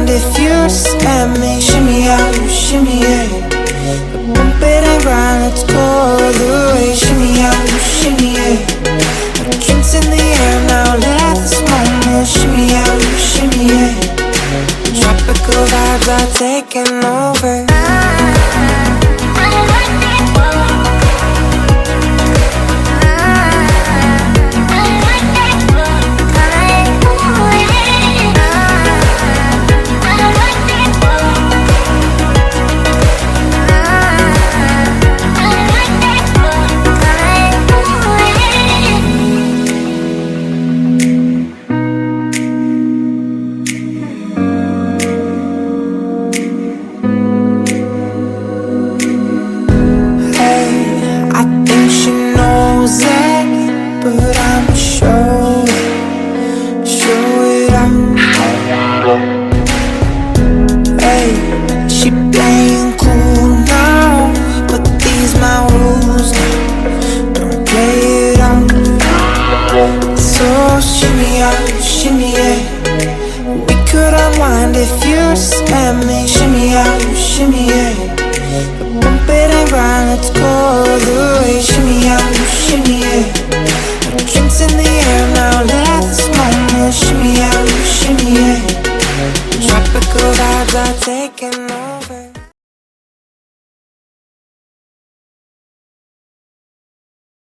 If you just let me shimmy out, shimmy yeah. Bump it and grind, let's go all the way. Shimmy out, shimmy yeah. Drinks in the air now, let this moment shimmy out, shimmy yeah. Tropical vibes are taking over. But I'm sure it out. Hey, she playing cool now, but these my rules now. Don't play it out. So shimmy out, shimmy yeah. We could unwind if you just let me shimmy out, shimmy yeah. Bump it and grind, let's go all the way. Shimmy out, shimmy yeah. Drinks in the air now, let this moment shimmy out, shimmy yeah. Tropical vibes are taking over.